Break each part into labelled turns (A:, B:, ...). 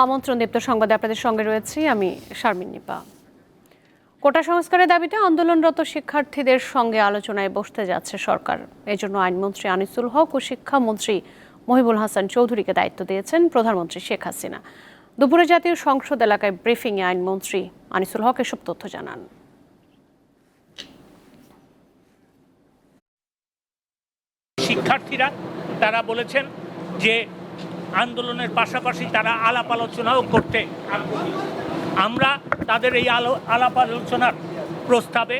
A: আমন্ত্রণ দীপ্ত সংবাদে আপনাদের সঙ্গে রয়েছি আমি শারমিন নিপা। কোটা সংস্কারের দাবিতে আন্দোলনরত শিক্ষার্থীদের সঙ্গে আলোচনায় বসতে যাচ্ছে সরকার। এজন্য আইনমন্ত্রী আনিসুল হক ও শিক্ষামন্ত্রী মহিবুল হাসান চৌধুরীকে দায়িত্ব দিয়েছেন প্রধানমন্ত্রী শেখ হাসিনা। দুপুরে জাতীয় সংসদ এলাকায় ব্রিফিংয়ে আইনমন্ত্রী আনিসুল হক এসব তথ্য জানান।
B: শিক্ষার্থীরা তারা বলেছেন যে আন্দোলনের পাশাপাশি তারা আলাপ আলোচনাও করতে আগ্রহী। আমরা তাদের এই আলাপ আলোচনার প্রস্তাবে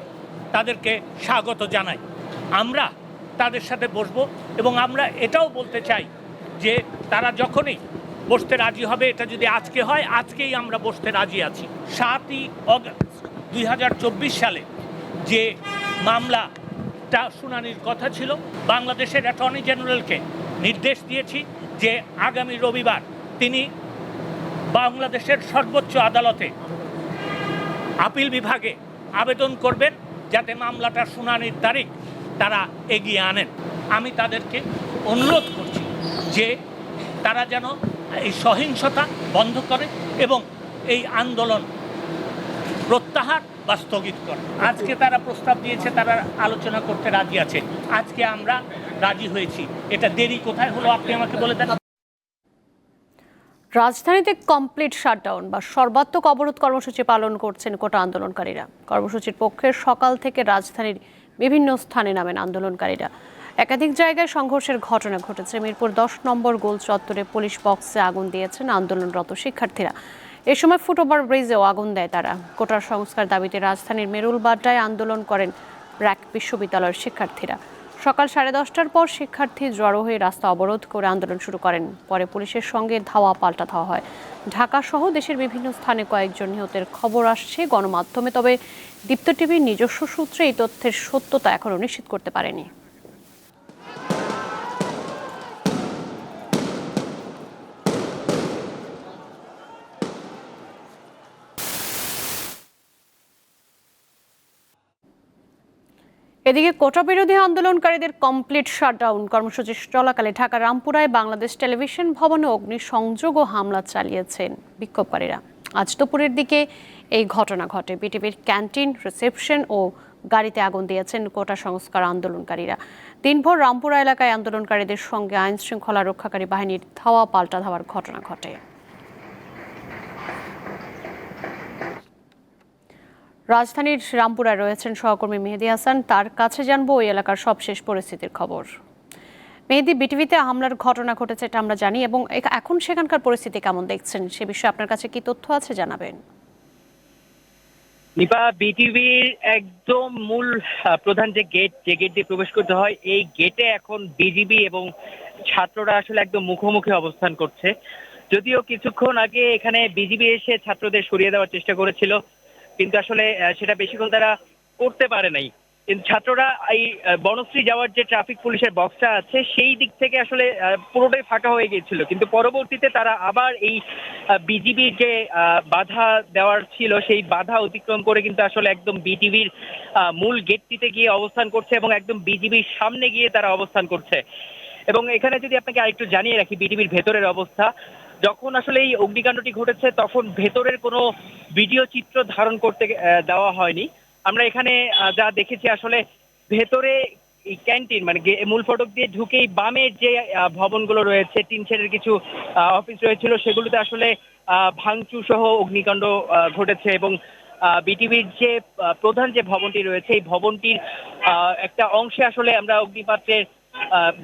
B: তাদেরকে স্বাগত জানাই। আমরা তাদের সাথে বসবো এবং আমরা এটাও বলতে চাই যে তারা যখনই বসতে রাজি হবে, এটা যদি আজকে হয় আজকেই আমরা বসতে রাজি আছি। 7ই অগস্ট 2024 সালে যে মামলাটা শুনানির কথা ছিল, বাংলাদেশের অ্যাটর্নি জেনারেলকে নির্দেশ দিয়েছি যে আগামী রবিবার তিনি বাংলাদেশের সর্বোচ্চ আদালতে আপিল বিভাগে আবেদন করবেন যাতে মামলাটার শুনানির তারিখ তারা এগিয়ে আনেন। আমি তাদেরকে অনুরোধ করছি যে তারা যেন এই সহিংসতা বন্ধ করে এবং এই আন্দোলন প্রত্যাহার বা স্থগিত করে। আজকে তারা প্রস্তাব দিয়েছে, তারা আলোচনা করতে রাজি আছে। আজকে আমরা রাজি হয়েছি। এটা দেরি কোথায় হলো আপনি আমাকে বলে দেন।
A: রাজধানীতে কমপ্লিট শাটডাউন বা সর্বাত্মক অবরোধ কর্মসূচি পালন করছেন কোটা আন্দোলনকারীরা। কর্মসূচির পক্ষে সকাল থেকে রাজধানীর বিভিন্ন স্থানে নামেন আন্দোলনকারীরা। একাধিক জায়গায় সংঘর্ষের ঘটনা ঘটেছে। মিরপুর 10 নম্বর গোল চত্বরে পুলিশ বক্সে আগুন দিয়েছেন আন্দোলনরত শিক্ষার্থীরা। এ সময় ফুটওভার ব্রিজেও আগুন দেয় তারা। কোটার সংস্কার দাবিতে রাজধানীর মেরুলবাড্ডায় আন্দোলন করেন ব্র্যাক বিশ্ববিদ্যালয়ের শিক্ষার্থীরা। সকাল 10:30টার পর শিক্ষার্থী জড়ো হয়ে রাস্তা অবরোধ করে আন্দোলন শুরু করেন। পরে পুলিশের সঙ্গে ধাওয়া পাল্টা ধাওয়া হয়। ঢাকা সহ দেশের বিভিন্ন স্থানে কয়েকজন নিহতের খবর আসছে গণমাধ্যমে, তবে দীপ্ত টিভির নিজস্ব সূত্রে এই তথ্যের সত্যতা এখনও নিশ্চিত করতে পারেনি। এদিকে কোটা বিরোধী আন্দোলনকারীদের কমপ্লিট শাটডাউন কর্মসূচি চলাকালে ঢাকা রামপুরায় বাংলাদেশ টেলিভিশন ভবনে অগ্নিসংযোগ ও হামলা চালিয়েছেন বিক্ষোভকারীরা। আজ দুপুরের দিকে এই ঘটনা ঘটে। বিটিভির ক্যান্টিন, রিসেপশন ও গাড়িতে আগুন দিয়েছেন কোটা সংস্কার আন্দোলনকারীরা। দিনভর রামপুরা এলাকায় আন্দোলনকারীদের সঙ্গে আইন শৃঙ্খলা রক্ষাকারী বাহিনীর ধাওয়া পাল্টা ধাওয়ার ঘটনা ঘটে। রাজধানীর রামপুরায় রয়েছেন সহকর্মী মেহেদী হাসান, তার কাছে জানবো ওই এলাকার সবশেষ পরিস্থিতির খবর। মেহেদী, বিটিভিতে হামলার ঘটনা ঘটেছে এটা আমরা জানি, এবং এখন সেখানকার পরিস্থিতি কেমন দেখছেন সে বিষয়ে আপনার কাছে কি তথ্য আছে জানাবেন।
C: নিপা, বিটিভির একদম মূল প্রধান যে গেট দিয়ে প্রবেশ করতে হয়, এই গেটে এখন বিজিবি এবং ছাত্ররা আসলে একদম মুখোমুখি অবস্থান করছে। যদিও কিছুক্ষণ আগে এখানে বিজিবি এসে ছাত্রদের সরিয়ে দেওয়ার চেষ্টা করেছিল, কিন্তু আসলে সেটা বেশিক্ষণ তারা করতে পারে নাই। কিন্তু ছাত্ররা এই বনশ্রী যাওয়ার যে ট্রাফিক পুলিশের বক্সটা আছে সেই দিক থেকে আসলে পুরোটাই ফাঁকা হয়ে গিয়েছিল, কিন্তু পরবর্তীতে তারা আবার এই বিজিবির যে বাধা দেওয়ার ছিল সেই বাধা অতিক্রম করে কিন্তু আসলে একদম বিটিভির মূল গেটটিতে গিয়ে অবস্থান করছে এবং একদম বিজিবির সামনে গিয়ে তারা অবস্থান করছে। এবং এখানে যদি আপনাকে আরেকটু জানিয়ে রাখি বিটিভির ভেতরের অবস্থা, যখন আসলে এই অগ্নিকাণ্ডটি ঘটেছে তখন ভেতরের কোনো ভিডিও চিত্র ধারণ করতে দেওয়া হয়নি। আমরা এখানে যা দেখেছি আসলে ভেতরে এই ক্যান্টিন মানে মূল ফটক দিয়ে ঢুকেই বামের যে ভবনগুলো রয়েছে, টিন শেডের কিছু অফিস রয়েছিল, সেগুলোতে আসলে ভাঙচুর সহ অগ্নিকাণ্ড ঘটেছে। এবং বিটিভির যে প্রধান যে ভবনটি রয়েছে এই ভবনটির একটা অংশে আসলে আমরা অগ্নিপাতের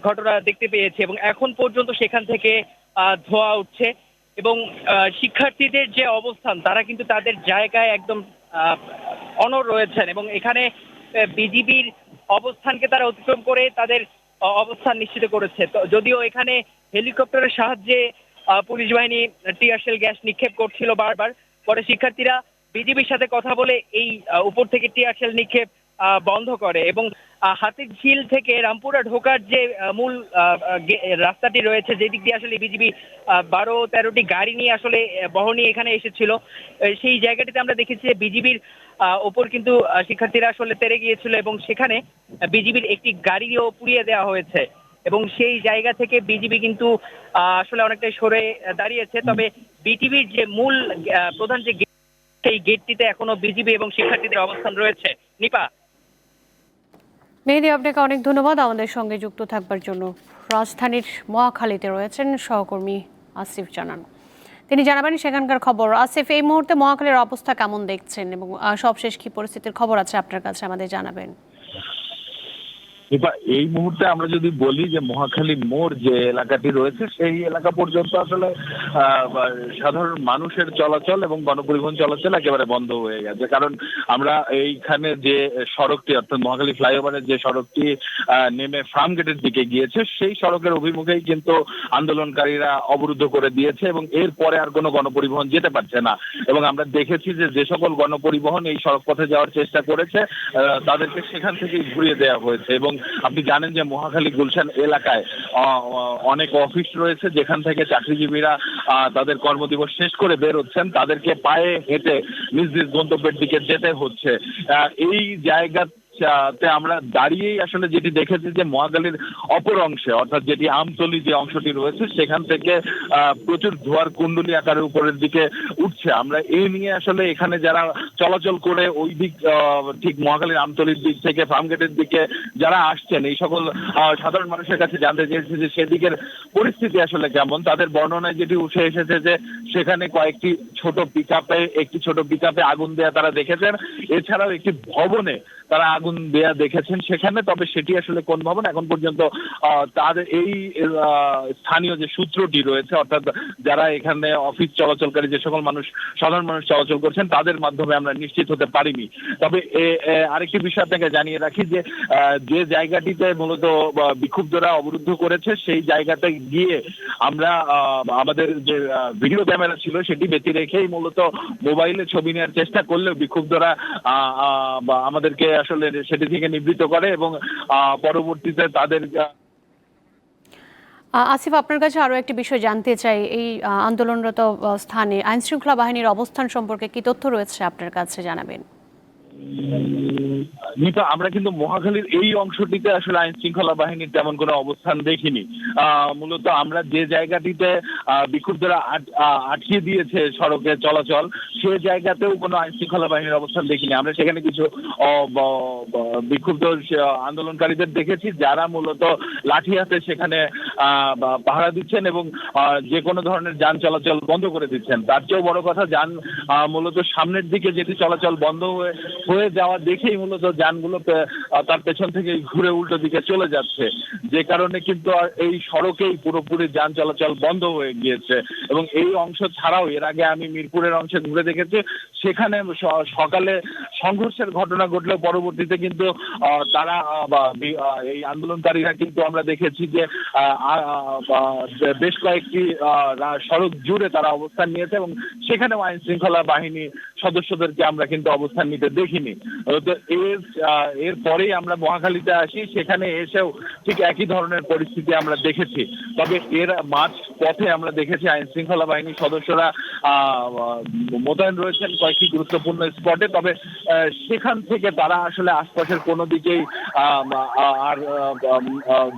C: ঘটনা দেখতে পেয়েছি এবং এখন পর্যন্ত সেখান থেকে ধোঁয়া উঠছে। এবং শিক্ষার্থীদের যে অবস্থান, তারা কিন্তু তাদের জায়গায় একদম অনড় রয়েছেন এবং এখানে বিজিবির অবস্থানকে তারা অতিক্রম করে তাদের অবস্থান নিশ্চিত করেছে। যদিও এখানে হেলিকপ্টারের সাহায্যে পুলিশ বাহিনী টিয়ার শেল গ্যাস নিক্ষেপ করছিল বারবার, পরে শিক্ষার্থীরা বিজিবির সাথে কথা বলে এই উপর থেকে টিয়ার শেল নিক্ষেপ বন্ধ করে। এবং হাতির ঝিল থেকে রামপুরা ঢোকার যে মূল রাস্তাটি রয়েছে, যেদিক দিয়ে আসলে বিজিবি 12-13টি গাড়ি নিয়ে আসলে বহর নিয়ে এখানে এসেছিল, সেই জায়গাটিতে আমরা দেখেছি যে বিজিবির ওপর কিন্তু শিক্ষার্থীরা আসলে তেড়ে গিয়েছিল এবং সেখানে বিজিবির একটি গাড়িও পুড়িয়ে দেওয়া হয়েছে। এবং সেই জায়গা থেকে বিজিবি কিন্তু আসলে অনেকটাই সরে দাঁড়িয়েছে। তবে বিটিভির যে মূল প্রধান যে গেট, সেই গেটটিতে এখনো বিজিবি এবং শিক্ষার্থীদের অবস্থান রয়েছে। নিপা।
A: মেহেদী, আপনাকে অনেক ধন্যবাদ আমাদের সঙ্গে যুক্ত থাকবার জন্য। রাজধানীর মহাখালীতে রয়েছেন সহকর্মী আসিফ জানান, তিনি জানাবেন সেখানকার খবর। আসিফ, এই মুহূর্তে মহাখালীর অবস্থা কেমন দেখছেন এবং সবশেষ কি পরিস্থিতির খবর আছে আপনার কাছে, আমাদের জানাবেন।
D: এই মুহূর্তে আমরা যদি বলি যে মহাখালী মোড় যে এলাকাটি রয়েছে সেই এলাকা পর্যন্ত আসলে সাধারণ মানুষের চলাচল এবং গণপরিবহন চলাচল একেবারে বন্ধ হয়ে গেছে। কারণ আমরা এইখানে যে সড়কটি অর্থাৎ মহাখালী ফ্লাইওভারের যে সড়কটি নেমে ফার্ম গেটের দিকে গিয়েছে সেই সড়কের অভিমুখেই কিন্তু আন্দোলনকারীরা অবরুদ্ধ করে দিয়েছে এবং এরপরে আর কোনো গণপরিবহন যেতে পারছে না। এবং আমরা দেখেছি যে সকল গণপরিবহন এই সড়ক পথে যাওয়ার চেষ্টা করেছে তাদেরকে সেখান থেকেই ঘুরিয়ে দেওয়া হয়েছে। এবং আপনি জানেন যে মহাখালী গুলশান এলাকায় অনেক অফিস রয়েছে যেখান থেকে চাকরিজীবীরা তাদের কর্মদিবস শেষ করে বের হচ্ছেন, তাদেরকে পায়ে হেঁটে নিজ নিজ গন্তব্যের দিকে যেতে হচ্ছে। এই জায়গাতে আমরা দাঁড়িয়েই আসলে যেটি দেখেছি যে মহাখালীর অপর অংশে অর্থাৎ যেটি আমতলী যে অংশটি রয়েছে সেখান থেকে প্রচুর ধোঁয়ার কুণ্ডলী আকারে উপরের দিকে উঠছে। আমরা এই নিয়ে আসলে এখানে যারা চলাচল করে ওই দিক ঠিক মহাখালীর আমতলীর দিক থেকে ফার্মগেটের দিকে যারা আসছেন এই সকল সাধারণ মানুষের কাছে জানতে চেয়েছে যে সেদিকের পরিস্থিতি আসলে কেমন। তাদের বর্ণনায় যেটি উঠে এসেছে যে সেখানে একটি ছোট পিকআপে আগুন দেয়া তারা দেখেছেন, এছাড়াও একটি ভবনে তারা আগুন দেয়া দেখেছেন সেখানে। তবে সেটি আসলে কোন ভবন এখন পর্যন্ত তাদের এই স্থানীয় যে সূত্রটি রয়েছে অর্থাৎ যারা এখানে অফিস চলাচলকারী যে সকল সাধারণ মানুষ চলাচল করছেন তাদের মাধ্যমে আমরা নিশ্চিত হতে পারিনি। তবে আরেকটি বিষয় আপনাকে জানিয়ে রাখি যে যে জায়গাটিতে মূলত বিক্ষুব্ধরা অবরুদ্ধ করেছে সেই জায়গাতে গিয়ে আমরা আমাদের যে ভিডিও ক্যামেরা ছিল সেটি বেঁচে রেখেই মূলত মোবাইলে ছবি নেওয়ার চেষ্টা করলেও বিক্ষুব্ধরা আমাদেরকে আসলে সেটি থেকে নিবৃত্ত করে এবং পরবর্তীতে তাদের।
A: আসিফ, আপনার কাছে আরো একটি বিষয় জানতে চাই, এই আন্দোলনরত স্থানে আইনশৃঙ্খলা বাহিনীর অবস্থান সম্পর্কে কি তথ্য রয়েছে আপনার কাছে, জানাবেন।
D: নিপা, আমরা কিন্তু মহাখালীর এই অংশটিতে আসলে আইন শৃঙ্খলা বাহিনীর তেমন কোনো অবস্থান দেখিনি। মূলত আমরা যে জায়গাটিতে বিক্ষুব্ধরা আটকিয়ে দিয়েছে সড়কে চলাচল সে জায়গাতেও কোনো আইন শৃঙ্খলা বাহিনীর অবস্থান দেখিনি। আমরা সেখানে কিছু বিক্ষুব্ধ আন্দোলনকারীদের দেখেছি যারা মূলত লাঠি হাতে সেখানে পাহারা দিচ্ছেন এবং যে কোনো ধরনের যান চলাচল বন্ধ করে দিচ্ছেন। তার চেয়েও বড় কথা মূলত সামনের দিকে যেটি চলাচল বন্ধ হয়ে যাওয়া দেখেই মূলত যানগুলো তার পেছন থেকে ঘুরে উল্টো দিকে চলে যাচ্ছে, যে কারণে কিন্তু এই সড়কেই পুরোপুরি যান চলাচল বন্ধ হয়ে গিয়েছে। এবং এই অংশ ছাড়াও এর আগে আমি মিরপুরের অংশে ঘুরে দেখেছি সেখানে সকালে সংঘর্ষের ঘটনা ঘটলেও পরবর্তীতে কিন্তু তারা এই আন্দোলনকারীরা কিন্তু আমরা দেখেছি যে বেশ কয়েকটি সড়ক জুড়ে তারা অবস্থান নিয়েছে এবং সেখানেও আইন শৃঙ্খলা বাহিনী সদস্যদেরকে আমরা কিন্তু অবস্থান নিতে দেখিনি। তো এর পরেই আমরা মহাখালীতে আসি, সেখানে এসেও ঠিক একই ধরনের পরিস্থিতি আমরা দেখেছি। তবে এর মাঝ পথে আমরা দেখেছি আইন শৃঙ্খলা বাহিনীর সদস্যরা মোতায়েন রয়েছেন কয়েকটি গুরুত্বপূর্ণ স্পটে। তবে সেখান থেকে তারা আসলে আশপাশের কোনো দিকেই আর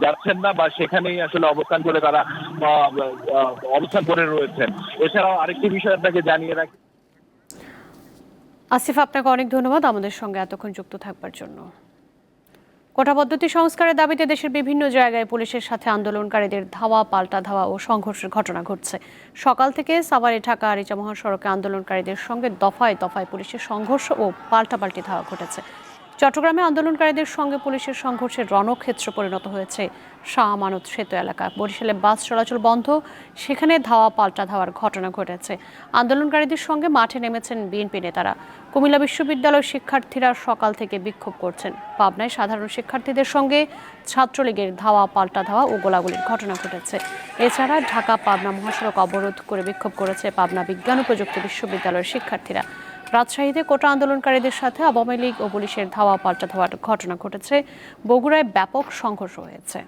D: যাচ্ছেন না বা সেখানেই আসলে অবস্থান করে তারা অবস্থান করে রয়েছেন। এছাড়াও আরেকটি বিষয় আপনাকে জানিয়ে রাখি।
A: আসিফ, আপনাকে অনেক ধন্যবাদ আমাদের সঙ্গে এতক্ষণ যুক্ত থাকবার জন্য। কোটা পদ্ধতি সংস্কারের দাবিতে দেশের বিভিন্ন জায়গায় পুলিশের সাথে আন্দোলনকারীদের ধাওয়া, পাল্টা ধাওয়া ও সংঘর্ষের ঘটনা ঘটছে। সকাল থেকে সাভারে ঢাকা আরিচা মহাসড়কে আন্দোলনকারীদের সঙ্গে দফায় দফায় পুলিশের সংঘর্ষ ও পাল্টাপাল্টি ধাওয়া ঘটেছে। চট্টগ্রামে আন্দোলনকারীদের সঙ্গে পুলিশের সংঘর্ষের রণক্ষেত্র পরিণত হয়েছে শাহ আমানত সেতু এলাকা। বরিশালে বাস চলাচল বন্ধ, সেখানে ধাওয়া পাল্টা ধাওয়ার ঘটনা ঘটেছে। আন্দোলনকারীদের সঙ্গে মাঠে নেমেছেন বিএনপি নেতারা। কুমিল্লা বিশ্ববিদ্যালয়ের শিক্ষার্থীরা সকাল থেকে বিক্ষোভ করছেন। পাবনায় সাধারণ শিক্ষার্থীদের সঙ্গে ছাত্রলীগের ধাওয়া পাল্টা ধাওয়া ও গোলাগুলির ঘটনা ঘটেছে। এছাড়া ঢাকা পাবনা মহাসড়ক অবরোধ করে বিক্ষোভ করেছে পাবনা বিজ্ঞান ও প্রযুক্তি বিশ্ববিদ্যালয়ের শিক্ষার্থীরা। রাজশাহীতে কোটা আন্দোলনকারীদের সাথে আওয়ামী লীগ ও পুলিশের ধাওয়া পাল্টা ধাওয়ার ঘটনা ঘটেছে। বগুড়ায় ব্যাপক সংঘর্ষ হয়েছে।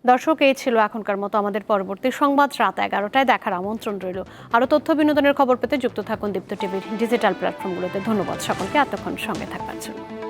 A: দর্শক, এই ছিল এখনকার মতো। আমাদের পরবর্তী সংবাদ রাত 11টায় দেখার আমন্ত্রণ রইল। আরও তথ্য বিনোদনের খবর পেতে যুক্ত থাকুন দীপ্ত টিভির ডিজিটাল প্ল্যাটফর্মগুলোতে। ধন্যবাদ সকলকে এতক্ষণ সঙ্গে থাকার জন্য।